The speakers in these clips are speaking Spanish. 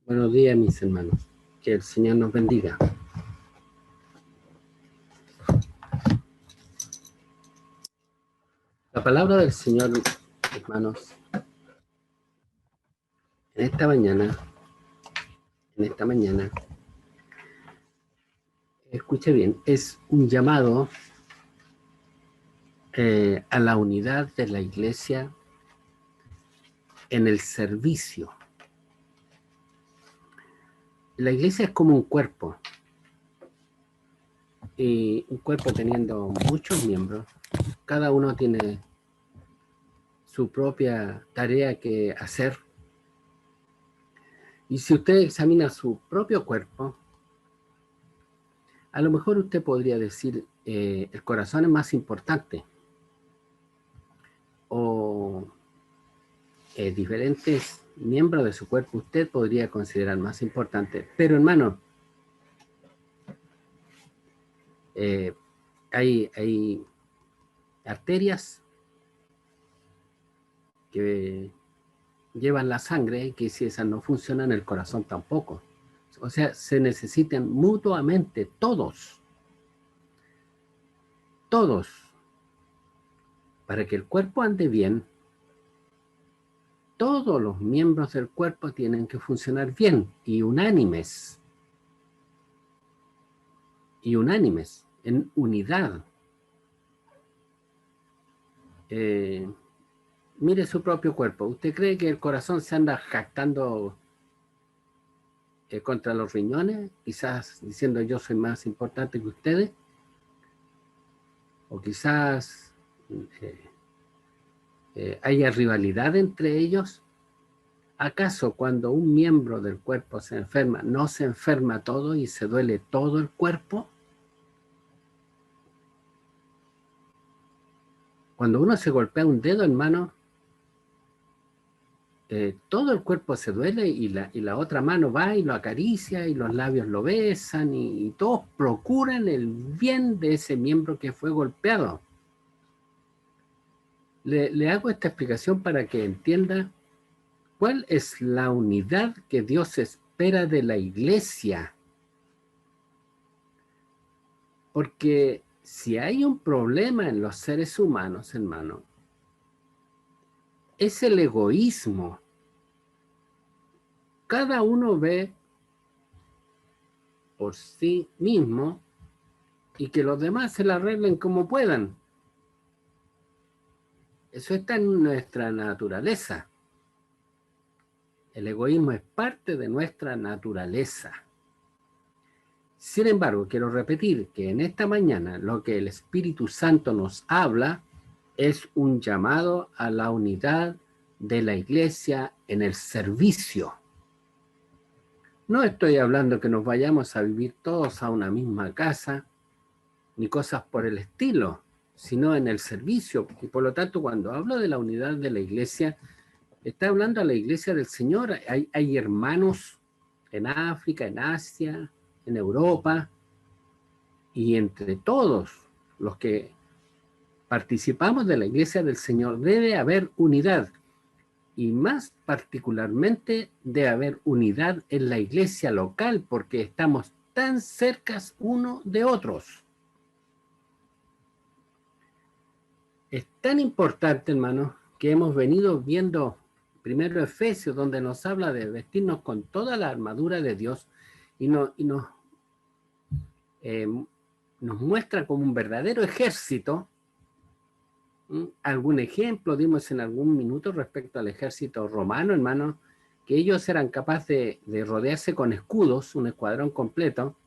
Buenos días, mis hermanos. Que el Señor nos bendiga. La palabra del Señor, hermanos, en esta mañana, escuche bien, es un llamado a la unidad de la iglesia en el servicio. La iglesia es como un cuerpo, y un cuerpo teniendo muchos miembros, cada uno tiene su propia tarea que hacer. Y si usted examina su propio cuerpo, a lo mejor usted podría decir, el corazón es más importante, o diferentes miembros de su cuerpo usted podría considerar más importante. Pero hermano, hay arterias que llevan la sangre, que si esas no funcionan, el corazón tampoco. O sea, se necesitan mutuamente todos, para que el cuerpo ande bien. Todos los miembros del cuerpo tienen que funcionar bien y unánimes, en unidad. Mire su propio cuerpo. ¿Usted cree que el corazón se anda jactando contra los riñones? Quizás diciendo yo soy más importante que ustedes. O quizás haya rivalidad entre ellos. ¿Acaso cuando un miembro del cuerpo se enferma, no se enferma todo y se duele todo el cuerpo? Cuando uno se golpea un dedo, hermano, todo el cuerpo se duele y la otra mano va y lo acaricia y los labios lo besan y todos procuran el bien de ese miembro que fue golpeado. Le hago esta explicación para que entienda cuál es la unidad que Dios espera de la iglesia. Porque si hay un problema en los seres humanos, hermano, es el egoísmo. Cada uno ve por sí mismo y que los demás se la arreglen como puedan. Eso está en nuestra naturaleza. El egoísmo es parte de nuestra naturaleza. Sin embargo, quiero repetir que en esta mañana lo que el Espíritu Santo nos habla es un llamado a la unidad de la iglesia en el servicio. No estoy hablando que nos vayamos a vivir todos a una misma casa, ni cosas por el estilo, sino en el servicio. Y por lo tanto, cuando hablo de la unidad de la iglesia, está hablando a la iglesia del Señor. Hay hermanos en África, en Asia, en Europa, y entre todos los que participamos de la iglesia del Señor debe haber unidad, y más particularmente debe haber unidad en la iglesia local, porque estamos tan cercas uno de otros. Es tan importante, hermano, que hemos venido viendo primero Efesios, donde nos habla de vestirnos con toda la armadura de Dios, y nos muestra como un verdadero ejército. Algún ejemplo dimos en algún minuto respecto al ejército romano, hermano, que ellos eran capaces de rodearse con escudos, un escuadrón completo,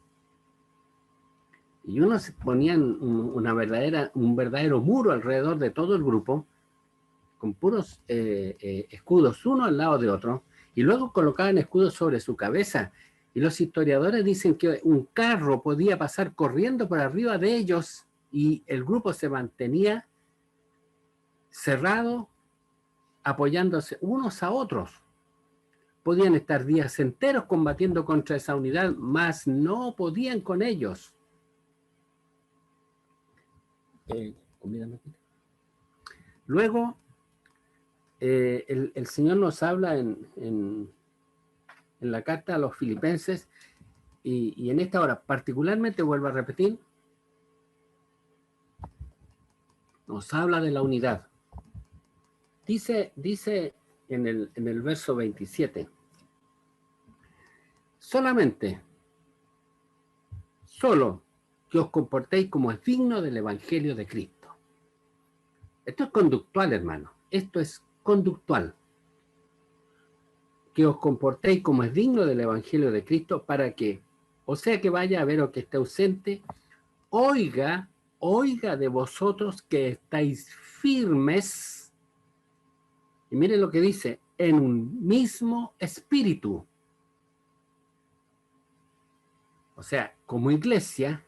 y unos ponían un verdadero muro alrededor de todo el grupo, con puros escudos uno al lado de otro, y luego colocaban escudos sobre su cabeza. Y los historiadores dicen que un carro podía pasar corriendo por arriba de ellos y el grupo se mantenía cerrado, apoyándose unos a otros. Podían estar días enteros combatiendo contra esa unidad, mas no podían con ellos. Luego, el Señor nos habla en en la carta a los filipenses, y en esta hora particularmente, vuelvo a repetir, nos habla de la unidad. Dice en el verso 27, solo que os comportéis como es digno del Evangelio de Cristo. Esto es conductual, hermano. Esto es conductual. Que os comportéis como es digno del Evangelio de Cristo, para que, o sea que vaya a ver o que esté ausente, oiga de vosotros que estáis firmes, y miren lo que dice, en un mismo espíritu. O sea, como iglesia,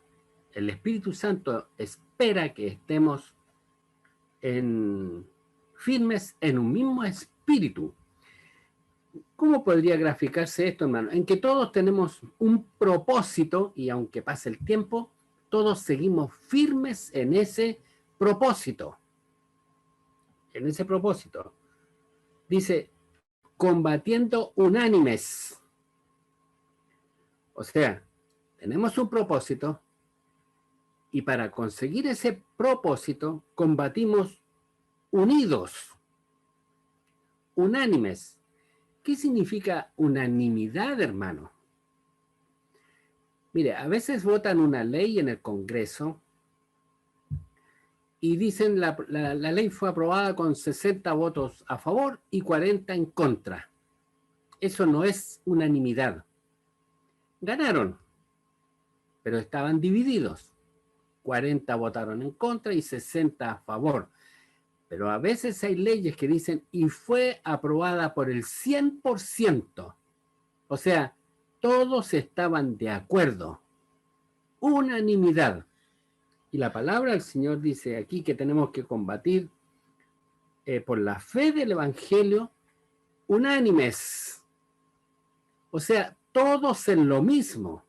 el Espíritu Santo espera que estemos firmes en un mismo espíritu. ¿Cómo podría graficarse esto, hermano? En que todos tenemos un propósito, y aunque pase el tiempo, todos seguimos firmes en ese propósito. En ese propósito. Dice, combatiendo unánimes. O sea, tenemos un propósito, y para conseguir ese propósito, combatimos unidos, unánimes. ¿Qué significa unanimidad, hermano? Mire, a veces votan una ley en el Congreso y dicen la ley fue aprobada con 60 votos a favor y 40 en contra. Eso no es unanimidad. Ganaron, pero estaban divididos. 40 votaron en contra y 60 a favor. Pero a veces hay leyes que dicen y fue aprobada por el 100%. O sea, todos estaban de acuerdo. Unanimidad. Y la palabra del Señor dice aquí que tenemos que combatir por la fe del Evangelio unánimes. O sea, todos en lo mismo.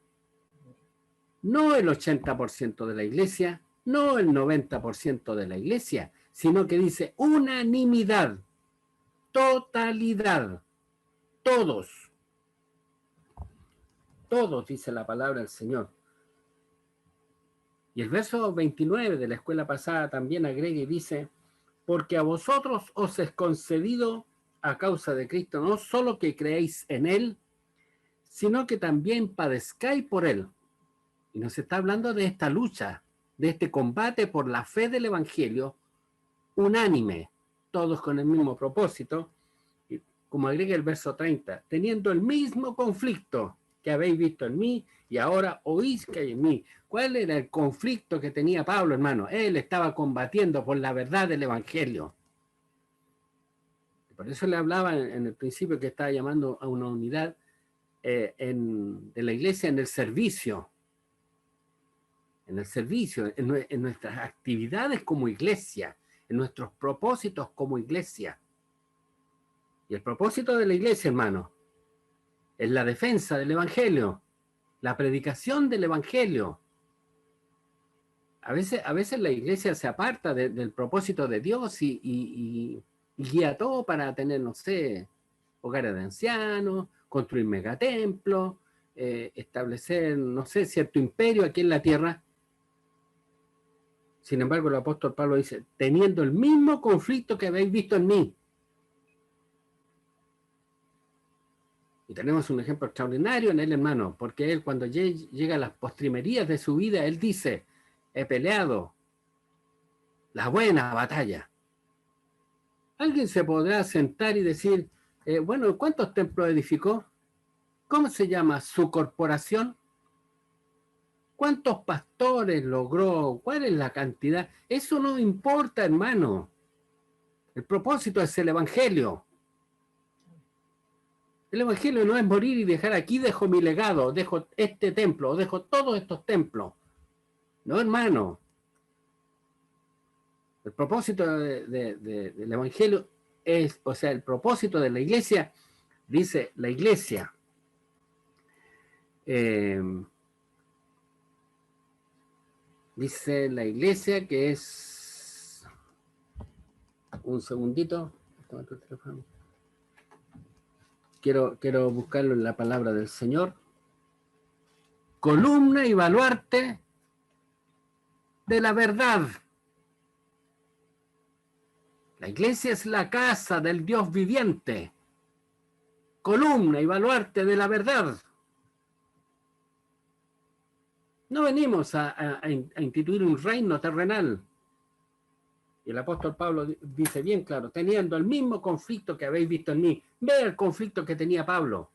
No el 80% de la iglesia, no el 90% de la iglesia, sino que dice unanimidad, totalidad, todos. Todos, dice la palabra del Señor. Y el verso 29 de la escuela pasada también agrega y dice, porque a vosotros os es concedido a causa de Cristo, no solo que creéis en Él, sino que también padezcáis por Él. Y nos está hablando de esta lucha, de este combate por la fe del Evangelio, unánime, todos con el mismo propósito, y como agrega el verso 30, teniendo el mismo conflicto que habéis visto en mí y ahora oís que hay en mí. ¿Cuál era el conflicto que tenía Pablo, hermano? Él estaba combatiendo por la verdad del Evangelio. Por eso le hablaba en el principio que estaba llamando a una unidad de la iglesia en el servicio, en nuestras actividades como iglesia, en nuestros propósitos como iglesia. Y el propósito de la iglesia, hermano, es la defensa del Evangelio, la predicación del Evangelio. A veces la iglesia se aparta del propósito de Dios y guía todo para tener, no sé, hogares de ancianos, construir megatemplos, establecer, no sé, cierto imperio aquí en la tierra. Sin embargo, el apóstol Pablo dice, teniendo el mismo conflicto que habéis visto en mí. Y tenemos un ejemplo extraordinario en él, hermano, porque él cuando llega a las postrimerías de su vida, él dice, he peleado la buena batalla. Alguien se podrá sentar y decir, bueno, ¿cuántos templos edificó? ¿Cómo se llama su corporación? ¿Cuántos pastores logró? ¿Cuál es la cantidad? Eso no importa, hermano. El propósito es el Evangelio. El Evangelio no es morir y dejar aquí, dejo mi legado, dejo este templo, dejo todos estos templos. No, hermano. El propósito del Evangelio es, o sea, el propósito de la iglesia, dice la iglesia, dice la iglesia que es, un segundito, toma tu teléfono. quiero buscarlo en la palabra del Señor. Columna y baluarte de la verdad. La iglesia es la casa del Dios viviente. Columna y baluarte de la verdad. No venimos a instituir un reino terrenal. Y el apóstol Pablo dice bien claro, teniendo el mismo conflicto que habéis visto en mí. Ve el conflicto que tenía Pablo.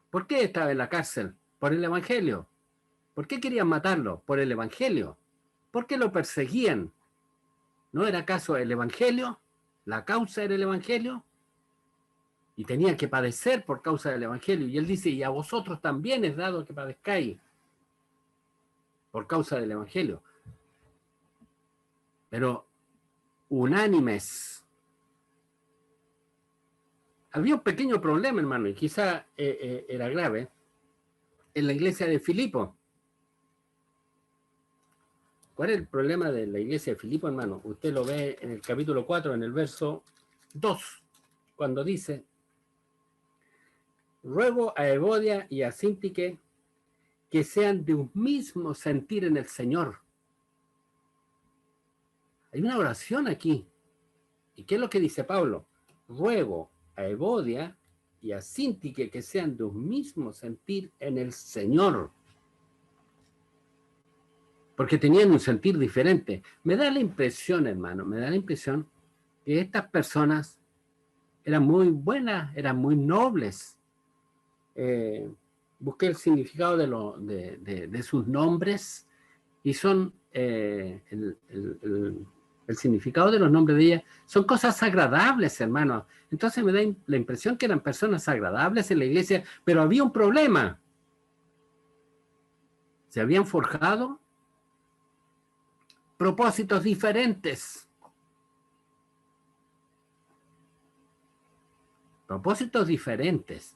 ¿Por qué estaba en la cárcel? Por el evangelio. ¿Por qué querían matarlo? Por el evangelio. ¿Por qué lo perseguían? ¿No era acaso el evangelio? ¿La causa era el evangelio? Y tenía que padecer por causa del evangelio. Y él dice, y a vosotros también es dado que padezcáis por causa del evangelio. Pero unánimes. Había un pequeño problema, hermano, y quizá era grave, en la iglesia de Filipo. ¿Cuál es el problema de la iglesia de Filipo, hermano? Usted lo ve en el capítulo 4, en el verso 2, cuando dice, ruego a Evodia y a Síntique que sean de un mismo sentir en el Señor. Hay una oración aquí. ¿Y qué es lo que dice Pablo? Ruego a Evodia y a Síntique que sean de un mismo sentir en el Señor. Porque tenían un sentir diferente. Me da la impresión, hermano, me da la impresión que estas personas eran muy buenas, eran muy nobles. Busqué el significado de sus nombres y son el significado de los nombres de ellas son cosas agradables, hermano. Entonces me da la impresión que eran personas agradables en la iglesia, pero había un problema. Se habían forjado propósitos diferentes. Propósitos diferentes.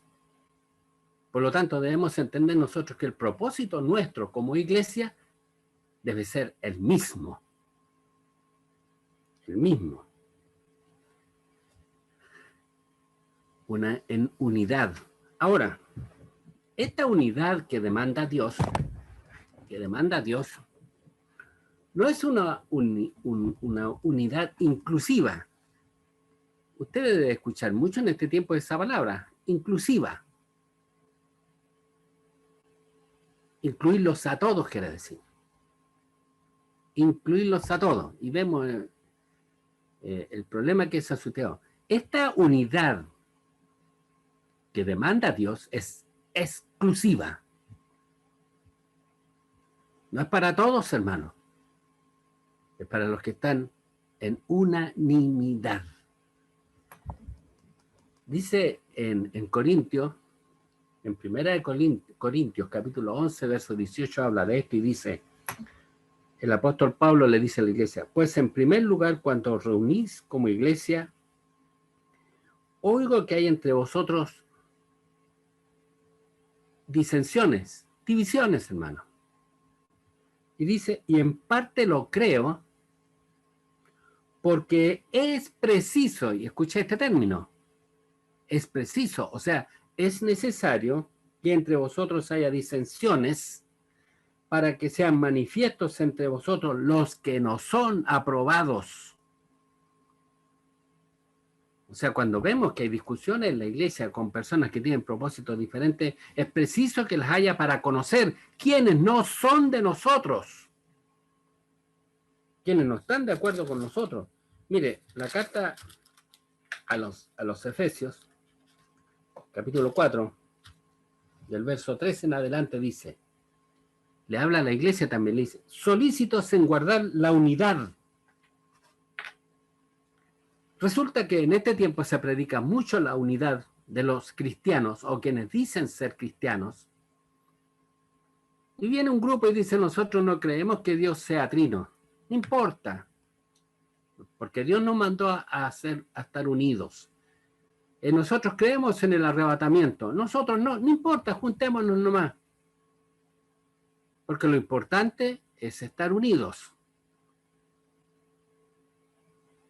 Por lo tanto, debemos entender nosotros que el propósito nuestro como iglesia debe ser el mismo. El mismo. En unidad. Ahora, esta unidad que demanda Dios, no es una unidad inclusiva. Usted debe escuchar mucho en este tiempo esa palabra, inclusiva. Incluirlos a todos, quiere decir. Incluirlos a todos. Y vemos el problema que es asociado. Esta unidad que demanda Dios es exclusiva. No es para todos, hermanos. Es para los que están en unanimidad. Dice en Corintios, en Primera de Corintios, capítulo 11, verso 18, habla de esto y dice, el apóstol Pablo le dice a la iglesia, pues en primer lugar, cuando os reunís como iglesia, oigo que hay entre vosotros disensiones, divisiones, hermano. Y dice, y en parte lo creo, porque es preciso, y escucha este término, es preciso, o sea, es necesario que entre vosotros haya disensiones para que sean manifiestos entre vosotros los que no son aprobados. O sea, cuando vemos que hay discusiones en la iglesia con personas que tienen propósitos diferentes, es preciso que las haya para conocer quiénes no son de nosotros, quienes no están de acuerdo con nosotros. Mire, la carta a los Efesios, capítulo 4, del verso 13 en adelante dice, le habla a la iglesia también, le dice, solícitos en guardar la unidad. Resulta que en este tiempo se predica mucho la unidad de los cristianos o quienes dicen ser cristianos. Y viene un grupo y dice, nosotros no creemos que Dios sea trino. No importa, porque Dios nos mandó a estar unidos. Nosotros creemos en el arrebatamiento. Nosotros no importa, juntémonos nomás. Porque lo importante es estar unidos.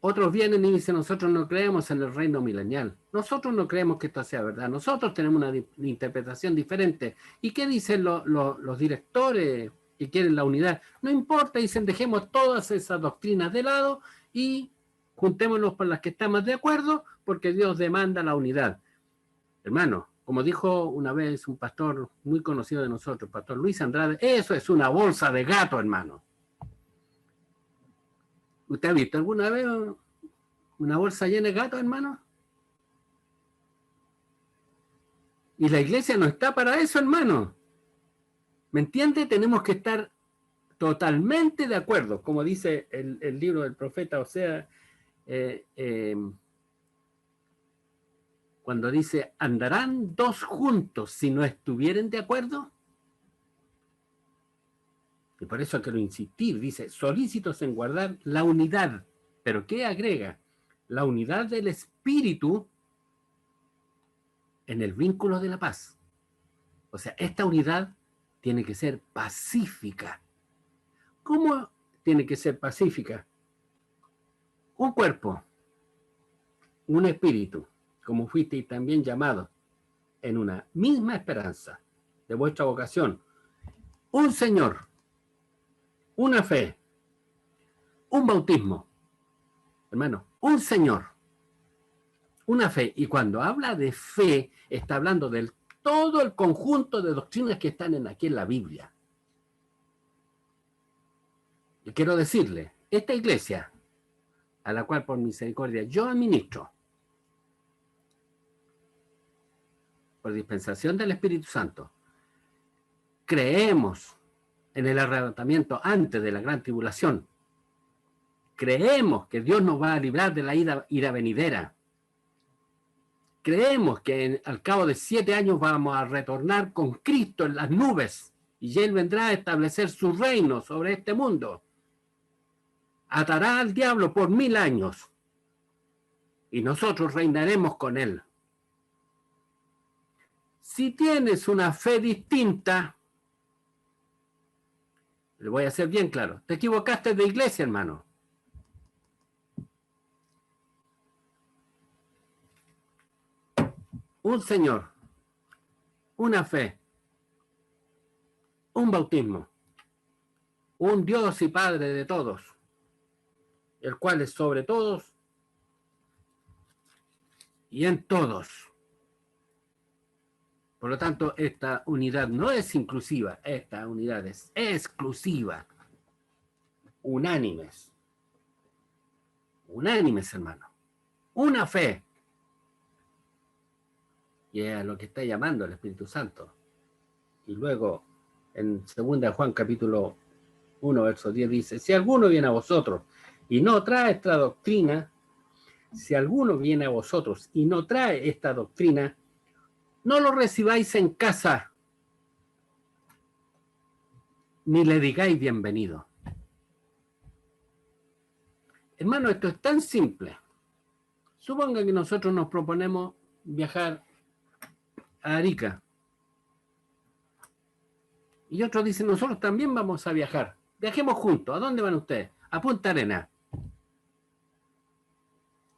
Otros vienen y dicen, nosotros no creemos en el reino milenial. Nosotros no creemos que esto sea verdad. Nosotros tenemos una interpretación diferente. ¿Y qué dicen los directores que quieren la unidad? No importa, dicen, dejemos todas esas doctrinas de lado y juntémonos por las que estamos de acuerdo, porque Dios demanda la unidad. Hermano, como dijo una vez un pastor muy conocido de nosotros, pastor Luis Andrade, eso es una bolsa de gato, hermano. ¿Usted ha visto alguna vez una bolsa llena de gatos, hermano? Y la iglesia no está para eso, hermano. ¿Me entiende? Tenemos que estar totalmente de acuerdo, como dice el libro del profeta Osea, cuando dice, ¿andarán dos juntos si no estuvieren de acuerdo? Y por eso quiero insistir, dice, solícitos en guardar la unidad. ¿Pero qué agrega? La unidad del espíritu en el vínculo de la paz. O sea, esta unidad tiene que ser pacífica. ¿Cómo tiene que ser pacífica? Un cuerpo, un espíritu, como fuisteis también llamados, en una misma esperanza de vuestra vocación. Un Señor, una fe, un bautismo. Hermano, un Señor, una fe. Y cuando habla de fe, está hablando de todo el conjunto de doctrinas que están aquí en la Biblia. Y quiero decirle, esta iglesia, a la cual por misericordia yo administro, por dispensación del Espíritu Santo, creemos en el arrebatamiento antes de la gran tribulación. Creemos que Dios nos va a librar de la ira venidera. Creemos que al cabo de 7 años vamos a retornar con Cristo en las nubes y Él vendrá a establecer su reino sobre este mundo. Atará al diablo por 1000 años y nosotros reinaremos con Él. Si tienes una fe distinta, le voy a hacer bien claro, te equivocaste de iglesia, hermano. Un Señor, una fe, un bautismo, un Dios y Padre de todos, el cual es sobre todos y en todos. Por lo tanto, esta unidad no es inclusiva, esta unidad es exclusiva. Unánimes. Unánimes, hermano. Una fe. Y es a lo que está llamando el Espíritu Santo. Y luego, en 2 Juan capítulo 1, verso 10 dice, si alguno viene a vosotros y no trae esta doctrina, si alguno viene a vosotros y no trae esta doctrina, no lo recibáis en casa, ni le digáis bienvenido. Hermano, esto es tan simple. Suponga que nosotros nos proponemos viajar a Arica. Y otros dicen, nosotros también vamos a viajar. Viajemos juntos. ¿A dónde van ustedes? A Punta Arenas.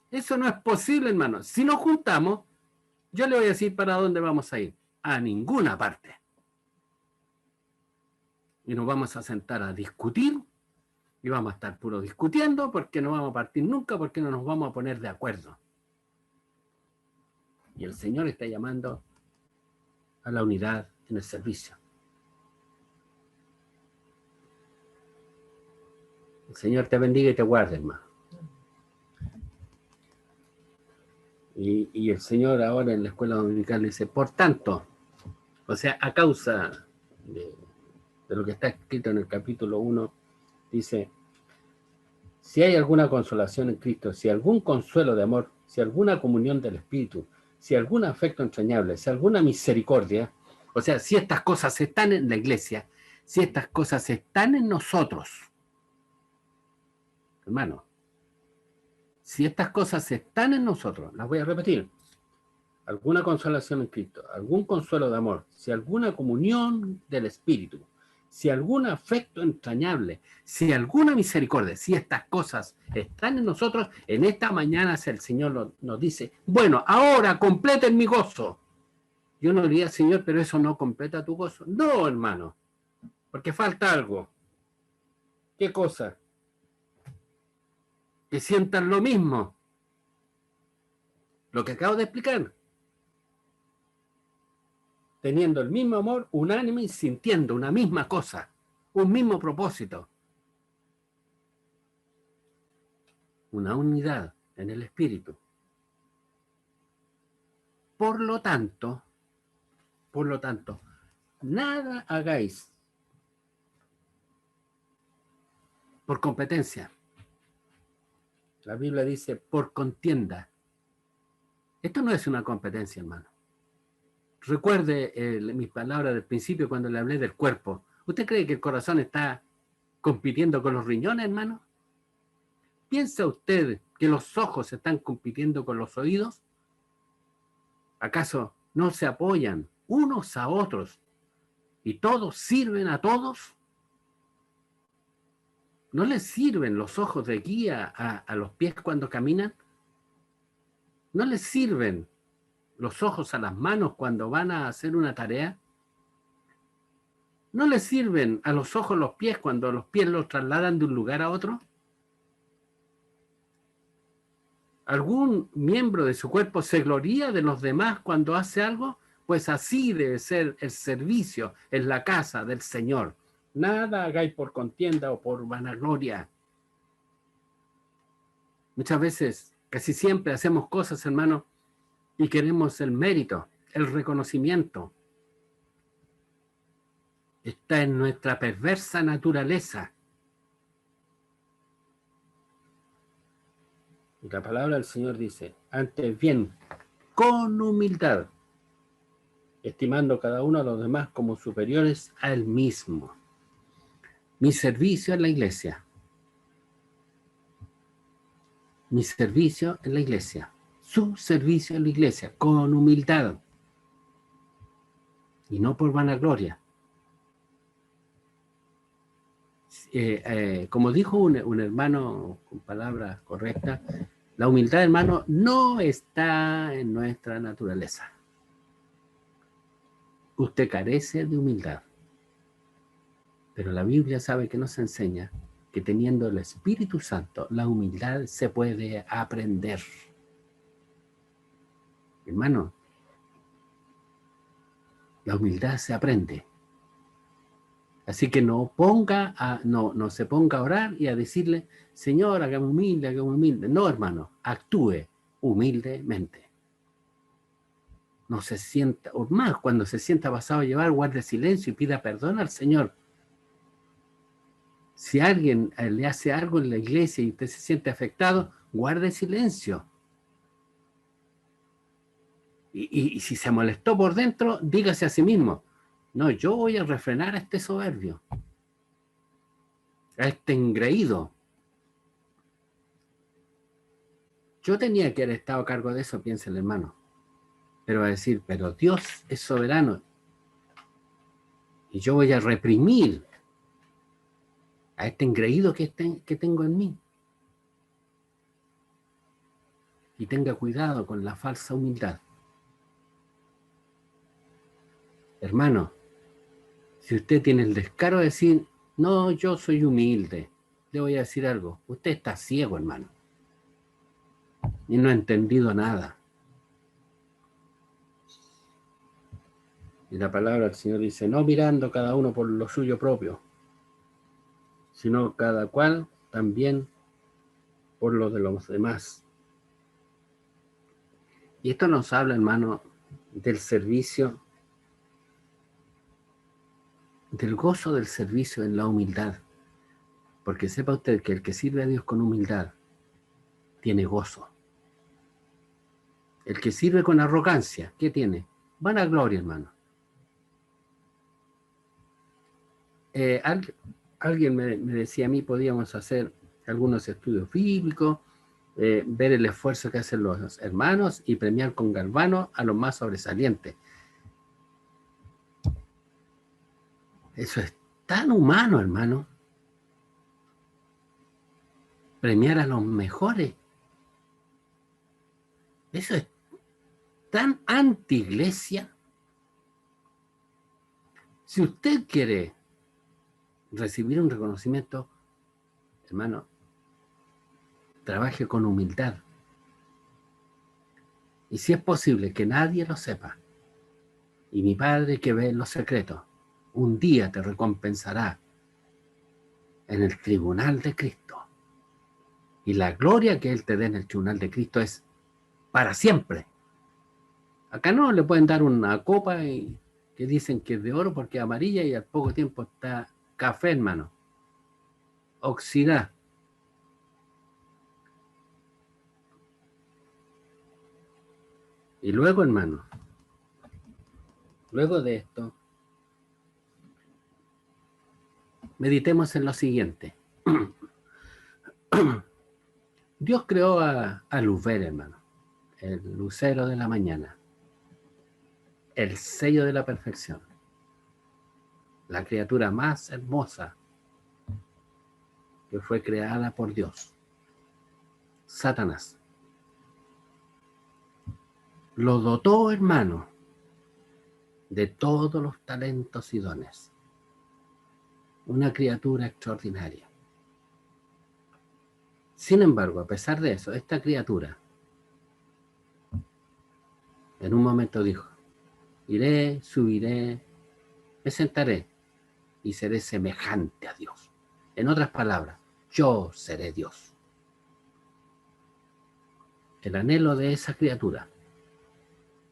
Eso no es posible, hermano. Si nos juntamos, yo le voy a decir para dónde vamos a ir. A ninguna parte. Y nos vamos a sentar a discutir. Y vamos a estar puro discutiendo porque no vamos a partir nunca, porque no nos vamos a poner de acuerdo. Y el Señor está llamando a la unidad en el servicio. El Señor te bendiga y te guarde, hermano. Y el Señor ahora en la escuela dominical dice, por tanto, o sea, a causa de lo que está escrito en el capítulo 1, dice, si hay alguna consolación en Cristo, si algún consuelo de amor, si alguna comunión del Espíritu, si algún afecto entrañable, si alguna misericordia, o sea, si estas cosas están en la iglesia, si estas cosas están en nosotros, hermano, si estas cosas están en nosotros, las voy a repetir, alguna consolación en Cristo, algún consuelo de amor, si alguna comunión del Espíritu, si algún afecto entrañable, si alguna misericordia, si estas cosas están en nosotros, en esta mañana el Señor nos dice, bueno, ahora completen mi gozo. Yo no diría, Señor, pero eso no completa tu gozo. No, hermano, porque falta algo. ¿Qué cosa? Que sientan lo mismo. Lo que acabo de explicar. Teniendo el mismo amor, unánime y sintiendo una misma cosa, un mismo propósito. Una unidad en el espíritu. Por lo tanto, nada hagáis por competencia. La Biblia dice por contienda. Esto no es una competencia, hermano. Recuerde mis palabras del principio cuando le hablé del cuerpo. ¿Usted cree que el corazón está compitiendo con los riñones, hermano? ¿Piensa usted que los ojos están compitiendo con los oídos? ¿Acaso no se apoyan unos a otros y todos sirven a todos? ¿No les sirven los ojos de guía a los pies cuando caminan? ¿No les sirven los ojos a las manos cuando van a hacer una tarea? ¿No les sirven a los ojos los pies cuando los pies los trasladan de un lugar a otro? ¿Algún miembro de su cuerpo se gloría de los demás cuando hace algo? Pues así debe ser el servicio en la casa del Señor. Nada hagáis por contienda o por vanagloria. Muchas veces, casi siempre hacemos cosas, hermano, y queremos el mérito, el reconocimiento. Está en nuestra perversa naturaleza. Y la palabra del Señor dice, antes bien, con humildad, estimando cada uno a los demás como superiores a él mismo. Mi servicio en la iglesia. Mi servicio en la iglesia. Su servicio en la iglesia, con humildad. Y no por vanagloria. Como dijo un hermano con palabras correctas, la humildad, hermano, no está en nuestra naturaleza. Usted carece de humildad. Pero la Biblia sabe que nos enseña que teniendo el Espíritu Santo, la humildad se puede aprender. Hermano, la humildad se aprende. Así que no se ponga a orar y a decirle, Señor, hágame humilde, hágame humilde. No, hermano, actúe humildemente. No se sienta, o más, cuando se sienta pasado a llevar, guarde silencio y pida perdón al Señor. Si alguien le hace algo en la iglesia y usted se siente afectado, guarde silencio. Y si se molestó por dentro, dígase a sí mismo, no, yo voy a refrenar a este soberbio, a este engreído. Yo tenía que haber estado a cargo de eso, piensa el hermano. Pero va a decir, pero Dios es soberano. Y yo voy a reprimir a este engreído que tengo en mí. Y tenga cuidado con la falsa humildad. Hermano, si usted tiene el descaro de decir, no, yo soy humilde, le voy a decir algo. Usted está ciego, hermano. Y no ha entendido nada. Y la palabra del Señor dice, no mirando cada uno por lo suyo propio, sino cada cual también por lo de los demás. Y esto nos habla, hermano, del servicio, del gozo del servicio en la humildad. Porque sepa usted que el que sirve a Dios con humildad tiene gozo. El que sirve con arrogancia, ¿qué tiene? Vanagloria, hermano. Alguien me decía a mí, podíamos hacer algunos estudios bíblicos, ver el esfuerzo que hacen los hermanos y premiar con galvano a los más sobresalientes. Eso es tan humano, hermano, premiar a los mejores. Eso es tan anti-iglesia. Si usted quiere recibir un reconocimiento, hermano, trabaje con humildad. Y si es posible que nadie lo sepa, y mi Padre que ve en los secretos, un día te recompensará en el tribunal de Cristo. Y la gloria que Él te dé en el tribunal de Cristo es para siempre. Acá no le pueden dar una copa que dicen que es de oro porque es amarilla y al poco tiempo está café, hermano. Oxidada. Y luego, hermano, luego de esto, meditemos en lo siguiente. Dios creó a Lucifer, hermano, el lucero de la mañana, el sello de la perfección, la criatura más hermosa que fue creada por Dios, Satanás. Lo dotó, hermano, de todos los talentos y dones. Una criatura extraordinaria. Sin embargo, a pesar de eso, esta criatura en un momento dijo: iré, subiré, me sentaré y seré semejante a Dios. En otras palabras, yo seré Dios. El anhelo de esa criatura,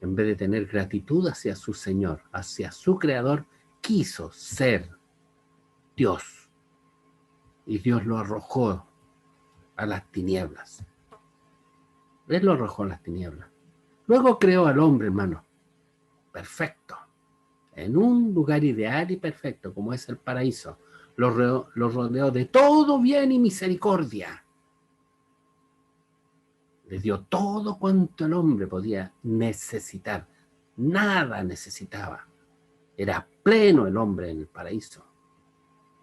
en vez de tener gratitud hacia su Señor, hacia su Creador, quiso ser Dios. Y Dios lo arrojó a las tinieblas. Él lo arrojó a las tinieblas. Luego creó al hombre, hermano, perfecto, en un lugar ideal y perfecto, como es el paraíso. Lo rodeó de todo bien y misericordia. Le dio todo cuanto el hombre podía necesitar. Nada necesitaba. Era pleno el hombre en el paraíso.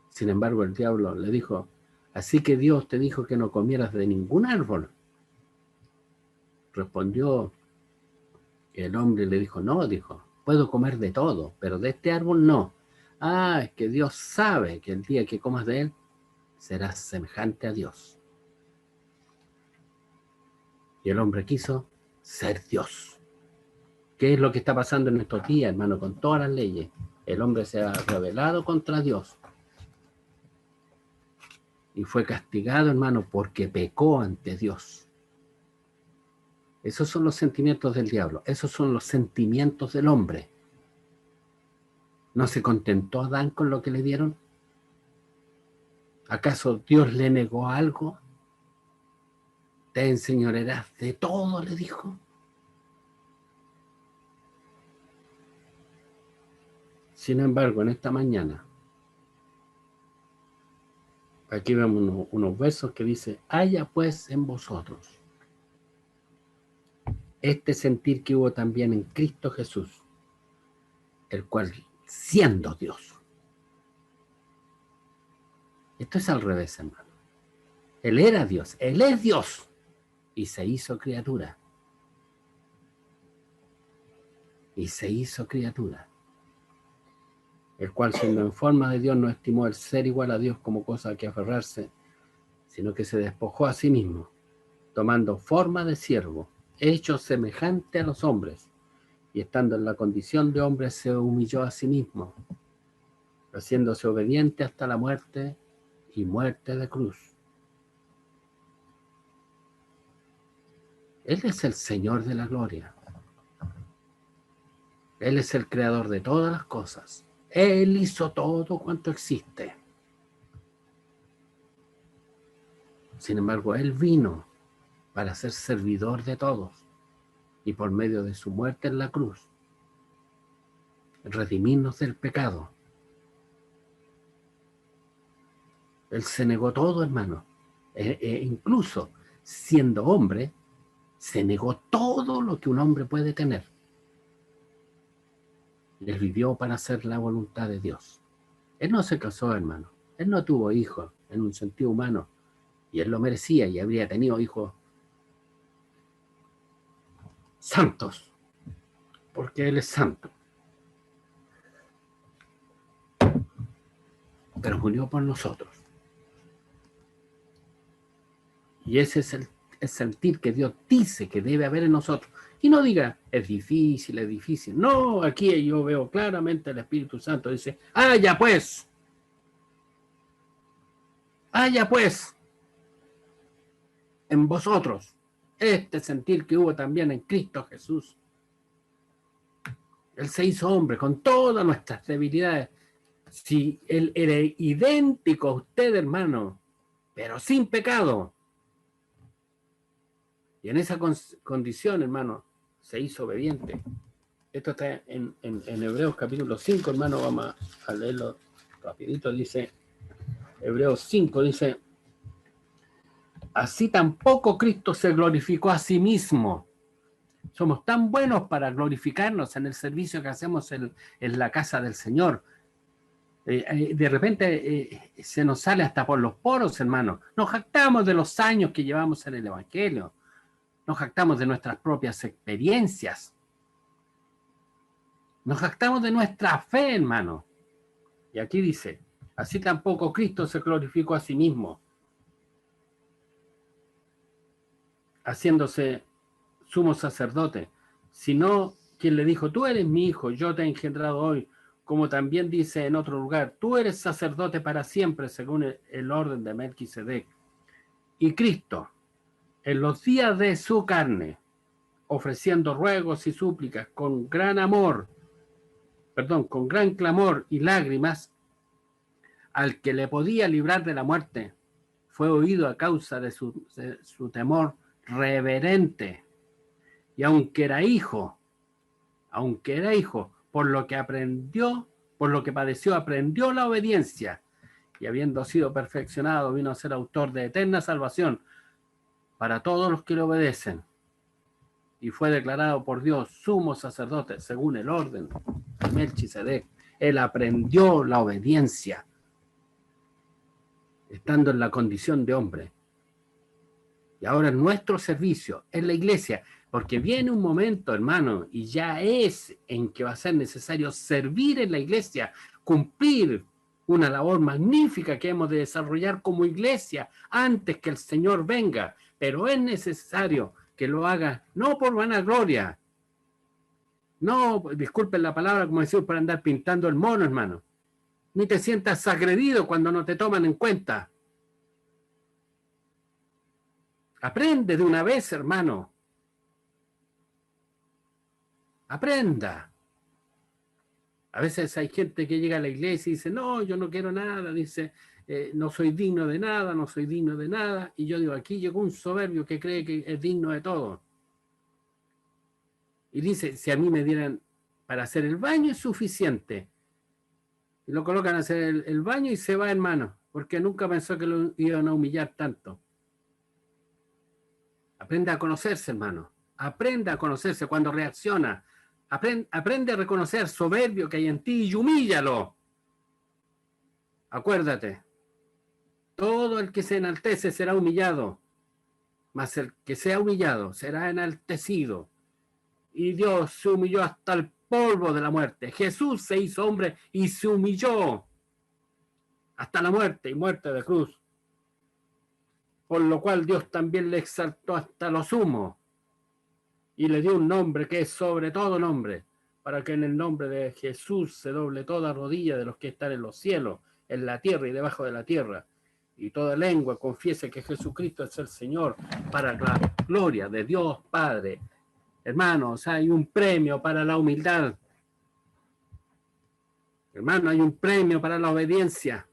Sin embargo, el diablo le dijo: así que Dios te dijo que no comieras de ningún árbol. Respondió el hombre y le dijo: no, dijo, puedo comer de todo, pero de este árbol no. Ah, es que Dios sabe que el día que comas de él, serás semejante a Dios. Y el hombre quiso ser Dios. ¿Qué es lo que está pasando en estos días, hermano, con todas las leyes? El hombre se ha rebelado contra Dios. Y fue castigado, hermano, porque pecó ante Dios. Esos son los sentimientos del diablo. Esos son los sentimientos del hombre. ¿No se contentó Adán con lo que le dieron? ¿Acaso Dios le negó algo? Te enseñorearás de todo, le dijo. Sin embargo, en esta mañana, aquí vemos unos versos que dice: haya pues en vosotros este sentir que hubo también en Cristo Jesús, el cual, siendo Dios. Esto es al revés, hermano. Él era Dios, Él es Dios, y se hizo criatura. Y se hizo criatura. El cual, siendo en forma de Dios, no estimó el ser igual a Dios como cosa a que aferrarse, sino que se despojó a sí mismo, tomando forma de siervo, hecho semejante a los hombres, y estando en la condición de hombre se humilló a sí mismo, haciéndose obediente hasta la muerte y muerte de cruz. Él es el Señor de la gloria. Él es el creador de todas las cosas. Él hizo todo cuanto existe. Sin embargo, Él vino para ser servidor de todos y por medio de su muerte en la cruz, redimirnos del pecado. Él se negó todo, hermano. Incluso siendo hombre, se negó todo lo que un hombre puede tener. Él vivió para hacer la voluntad de Dios. Él no se casó, hermano. Él no tuvo hijos en un sentido humano. Y él lo merecía y habría tenido hijos santos, porque él es santo. Pero murió por nosotros. Y ese es el sentir que Dios dice que debe haber en nosotros. Y no diga, es difícil, es difícil. No, aquí yo veo claramente el Espíritu Santo dice, ¡haya pues! ¡Haya pues! En vosotros este sentir que hubo también en Cristo Jesús. Él se hizo hombre con todas nuestras debilidades. Si Él era idéntico a usted, hermano, pero sin pecado. Y en esa condición, hermano, se hizo obediente. Esto está en Hebreos capítulo 5, hermano, vamos a leerlo rapidito. Dice, Hebreos 5, dice, así tampoco Cristo se glorificó a sí mismo. Somos tan buenos para glorificarnos en el servicio que hacemos en la casa del Señor. De repente se nos sale hasta por los poros, hermano. Nos jactamos de los años que llevamos en el Evangelio. Nos jactamos de nuestras propias experiencias. Nos jactamos de nuestra fe, hermano. Y aquí dice, así tampoco Cristo se glorificó a sí mismo, haciéndose sumo sacerdote, sino quien le dijo, tú eres mi hijo, yo te he engendrado hoy, como también dice en otro lugar, tú eres sacerdote para siempre, según el orden de Melquisedec. Y Cristo, en los días de su carne, ofreciendo ruegos y súplicas con gran con gran clamor y lágrimas, al que le podía librar de la muerte, fue oído a causa de su temor reverente. Y aunque era hijo, por lo que padeció, aprendió la obediencia, y habiendo sido perfeccionado, vino a ser autor de eterna salvación para todos los que le obedecen. Y fue declarado por Dios sumo sacerdote según el orden de Melquisedec. Él aprendió la obediencia, estando en la condición de hombre. Y ahora en nuestro servicio, en la iglesia, porque viene un momento, hermano, y ya es en que va a ser necesario servir en la iglesia, cumplir una labor magnífica que hemos de desarrollar como iglesia antes que el Señor venga. Pero es necesario que lo haga no por vanagloria, no, disculpen la palabra, como decimos, para andar pintando el mono, hermano. Ni te sientas agredido cuando no te toman en cuenta. Aprende de una vez, hermano. Aprenda. A veces hay gente que llega a la iglesia y dice, no, yo no quiero nada, dice, no soy digno de nada, no soy digno de nada. Y yo digo, aquí llegó un soberbio que cree que es digno de todo. Y dice, si a mí me dieran para hacer el baño es suficiente. Y lo colocan a hacer el baño y se va, hermano, porque nunca pensó que lo iban a humillar tanto. Aprenda a conocerse, hermano. Aprenda a conocerse cuando reacciona. Aprende a reconocer soberbio que hay en ti y humíllalo. Acuérdate, todo el que se enaltece será humillado, mas el que sea humillado será enaltecido. Y Dios se humilló hasta el polvo de la muerte. Jesús se hizo hombre y se humilló hasta la muerte y muerte de cruz. Por lo cual Dios también le exaltó hasta lo sumo y le dio un nombre que es sobre todo nombre, para que en el nombre de Jesús se doble toda rodilla de los que están en los cielos, en la tierra y debajo de la tierra, y toda lengua confiese que Jesucristo es el Señor, para la gloria de Dios Padre. Hermanos, hay un premio para la humildad. Hermano, hay un premio para la obediencia.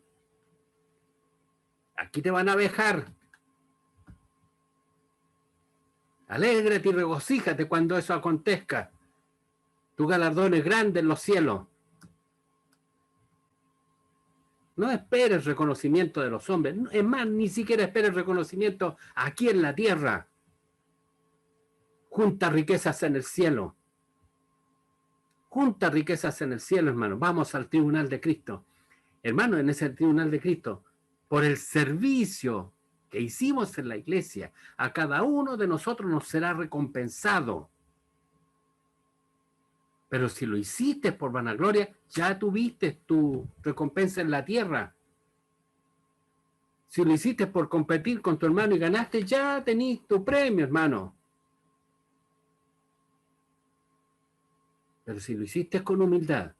Aquí te van a vejar. Alégrate y regocíjate cuando eso acontezca. Tu galardón es grande en los cielos. No esperes reconocimiento de los hombres. Es más, ni siquiera esperes reconocimiento aquí en la tierra. Junta riquezas en el cielo. Junta riquezas en el cielo, hermano. Vamos al tribunal de Cristo. hermano, en ese tribunal de Cristo, por el servicio que hicimos en la iglesia, a cada uno de nosotros nos será recompensado. Pero si lo hiciste por vanagloria, ya tuviste tu recompensa en la tierra. Si lo hiciste por competir con tu hermano y ganaste, ya tenés tu premio, hermano. Pero si lo hiciste con humildad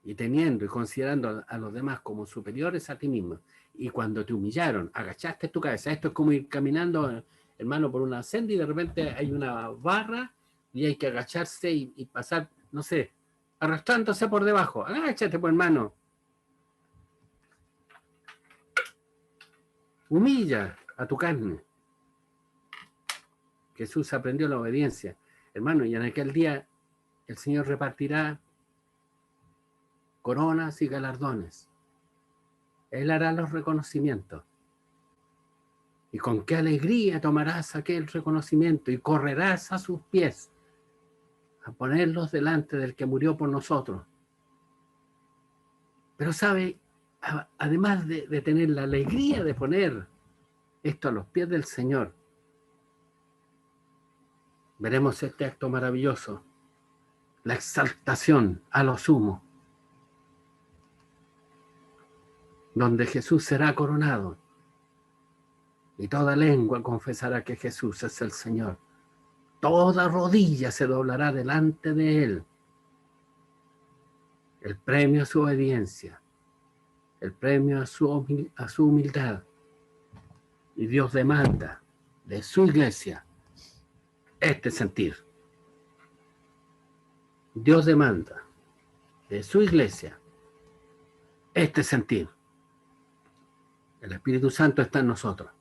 y teniendo y considerando a los demás como superiores a ti mismo, y cuando te humillaron, agachaste tu cabeza. Esto es como ir caminando, hermano, por una senda y de repente hay una barra y hay que agacharse y pasar, no sé, arrastrándose por debajo. Agáchate, pues, hermano. Humilla a tu carne. Jesús aprendió la obediencia, hermano, y en aquel día el Señor repartirá coronas y galardones. Él hará los reconocimientos. Y con qué alegría tomarás aquel reconocimiento y correrás a sus pies a ponerlos delante del que murió por nosotros. Pero sabe, además de tener la alegría de poner esto a los pies del Señor, veremos este acto maravilloso, la exaltación a lo sumo, donde Jesús será coronado y toda lengua confesará que Jesús es el Señor. Toda rodilla se doblará delante de Él. El premio a su obediencia, el premio a su humildad. Y Dios demanda de su iglesia este sentir. Dios demanda de su iglesia este sentir. El Espíritu Santo está en nosotros.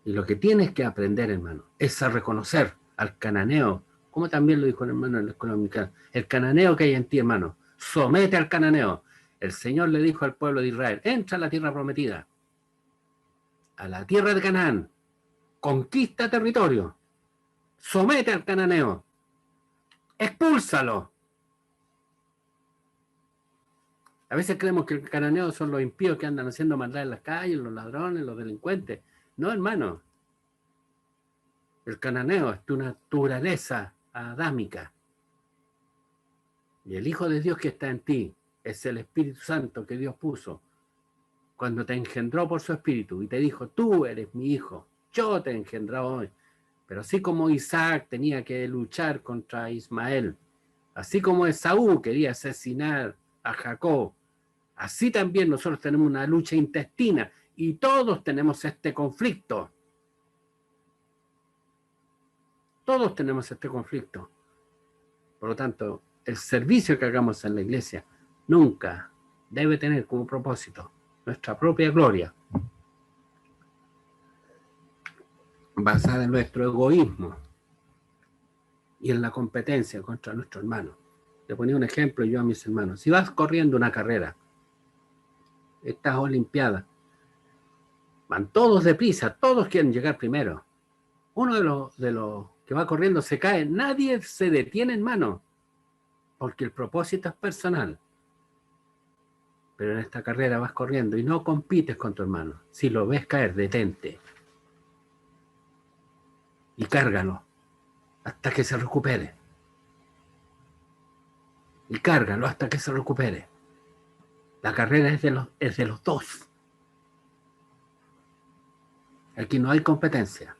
Y lo que tienes que aprender, hermano, es a reconocer al cananeo, como también lo dijo el hermano en la escuela dominical, el cananeo que hay en ti, hermano. Somete al cananeo. El Señor le dijo al pueblo de Israel, entra a la tierra prometida, a la tierra de Canaán, conquista territorio, somete al cananeo, expúlsalo. A veces creemos que el cananeo son los impíos que andan haciendo maldad en las calles, los ladrones, los delincuentes. No, hermano. El cananeo es tu naturaleza adámica. Y el Hijo de Dios que está en ti es el Espíritu Santo que Dios puso cuando te engendró por su Espíritu y te dijo, tú eres mi hijo, yo te he engendrado hoy. Pero así como Isaac tenía que luchar contra Ismael, así como Esaú quería asesinar a Jacob, así también nosotros tenemos una lucha intestina y todos tenemos este conflicto. Todos tenemos este conflicto. Por lo tanto, el servicio que hagamos en la iglesia nunca debe tener como propósito nuestra propia gloria, basada en nuestro egoísmo y en la competencia contra nuestro hermano. Le ponía un ejemplo yo a mis hermanos. Si vas corriendo una carrera, estas olimpiadas, van todos deprisa, todos quieren llegar primero. Uno de los que va corriendo se cae, nadie se detiene, hermano, porque el propósito es personal. Pero en esta carrera vas corriendo y no compites con tu hermano. Si lo ves caer, detente. Y cárgalo hasta que se recupere. Y cárgalo hasta que se recupere. La carrera es de los dos. Aquí no hay competencia.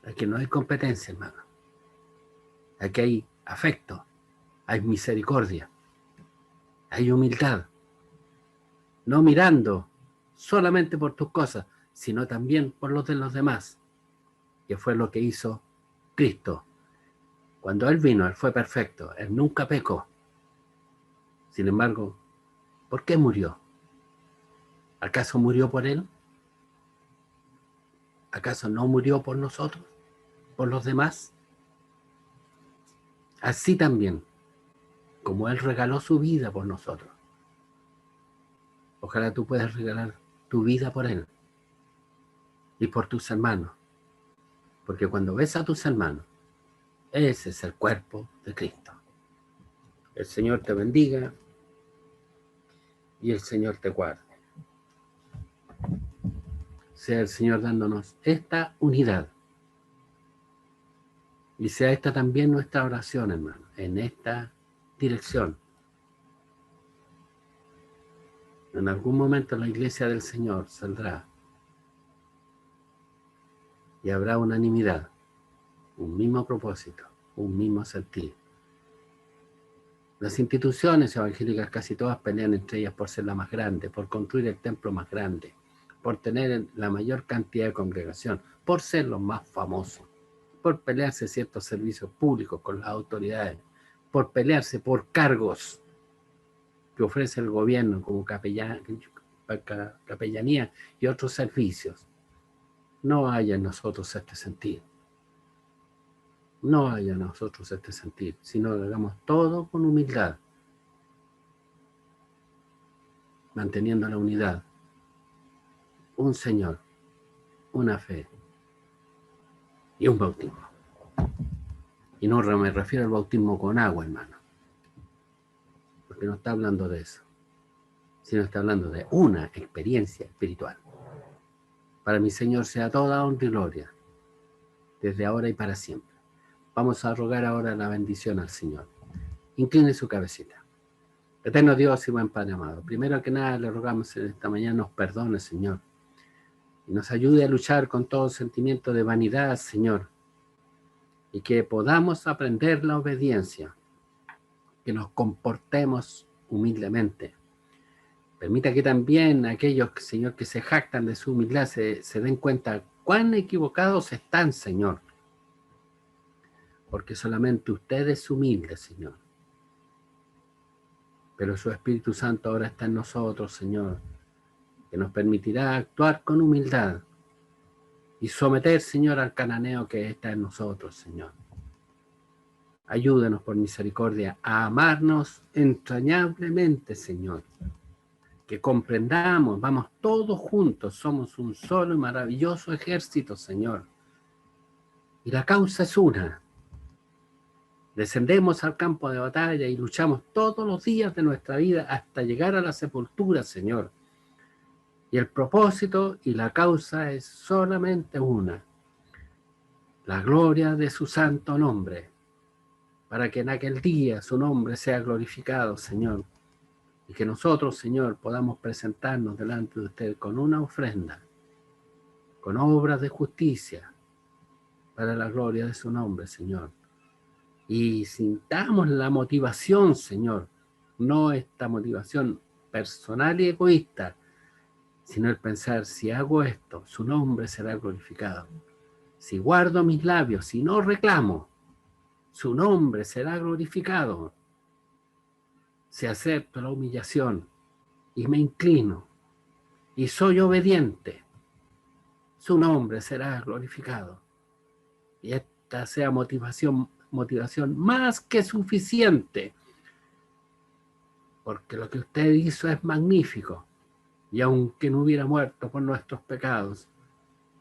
Aquí no hay competencia, hermano. Aquí hay afecto, hay misericordia, hay humildad. No mirando solamente por tus cosas, sino también por los de los demás, que fue lo que hizo Cristo. Cuando Él vino, Él fue perfecto, Él nunca pecó. Sin embargo, ¿por qué murió? ¿Acaso murió por Él? ¿Acaso no murió por nosotros? ¿Por los demás? Así también, como Él regaló su vida por nosotros. Ojalá tú puedas regalar tu vida por Él y por tus hermanos. Porque cuando ves a tus hermanos, ese es el cuerpo de Cristo. El Señor te bendiga y el Señor te guarde. Sea el Señor dándonos esta unidad. Y sea esta también nuestra oración, hermano, en esta dirección. En algún momento la iglesia del Señor saldrá y habrá unanimidad, un mismo propósito, un mismo sentir. Las instituciones evangélicas casi todas pelean entre ellas por ser la más grande, por construir el templo más grande, por tener la mayor cantidad de congregación, por ser los más famosos, por pelearse ciertos servicios públicos con las autoridades, por pelearse por cargos que ofrece el gobierno como capellanía y otros servicios. No haya en nosotros este sentir. No haya en nosotros este sentir, sino que hagamos todo con humildad, manteniendo la unidad. Un Señor, una fe y un bautismo. Y no me refiero al bautismo con agua, hermano, porque no está hablando de eso, sino está hablando de una experiencia espiritual. Para mi Señor sea toda honra y gloria, desde ahora y para siempre. Vamos a rogar ahora la bendición al Señor. Incline su cabecita. Eterno Dios y buen Padre amado, primero que nada le rogamos en esta mañana nos perdone, Señor, y nos ayude a luchar con todo sentimiento de vanidad, Señor, y que podamos aprender la obediencia, que nos comportemos humildemente. Permita que también aquellos, Señor, que se jactan de su humildad se den cuenta cuán equivocados están, Señor, porque solamente usted es humilde, Señor. Pero su Espíritu Santo ahora está en nosotros, Señor, que nos permitirá actuar con humildad y someter, Señor, al cananeo que está en nosotros, Señor. Ayúdanos por misericordia a amarnos entrañablemente, Señor. Que comprendamos, vamos todos juntos, somos un solo y maravilloso ejército, Señor. Y la causa es una. Descendemos al campo de batalla y luchamos todos los días de nuestra vida hasta llegar a la sepultura, Señor. Y el propósito y la causa es solamente una. La gloria de su santo nombre, para que en aquel día su nombre sea glorificado, Señor. Y que nosotros, Señor, podamos presentarnos delante de usted con una ofrenda, con obras de justicia, para la gloria de su nombre, Señor. Y sintamos la motivación, Señor, no esta motivación personal y egoísta, sino el pensar, si hago esto, su nombre será glorificado. Si guardo mis labios, si no reclamo, su nombre será glorificado. Si acepto la humillación y me inclino y soy obediente, su nombre será glorificado. Y esta sea motivación más que suficiente, porque lo que usted hizo es magnífico, y aunque no hubiera muerto por nuestros pecados,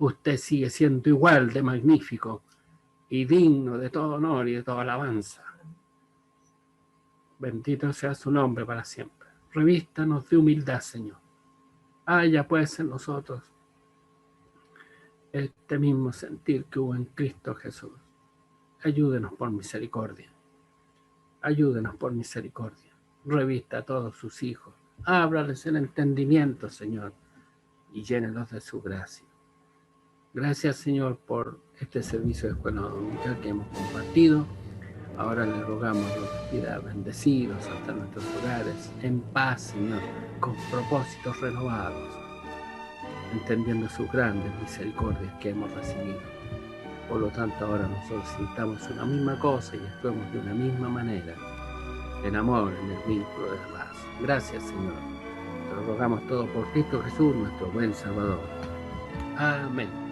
usted sigue siendo igual de magnífico y digno de todo honor y de toda alabanza. Bendito sea su nombre para siempre. Revístanos de humildad, Señor. Haya pues en nosotros este mismo sentir que hubo en Cristo Jesús. Ayúdenos por misericordia. Ayúdenos por misericordia. Revista a todos sus hijos. Ábrales el entendimiento, Señor, y llénelos de su gracia. Gracias, Señor, por este servicio de escuela dominical que hemos compartido. Ahora le rogamos los pidas bendecidos hasta nuestros hogares, en paz, Señor, con propósitos renovados, entendiendo sus grandes misericordias que hemos recibido. Por lo tanto, ahora nosotros sintamos una misma cosa y actuemos de una misma manera, en amor, en el vínculo de la paz. Gracias, Señor. Te lo rogamos todo por Cristo Jesús, nuestro buen Salvador. Amén.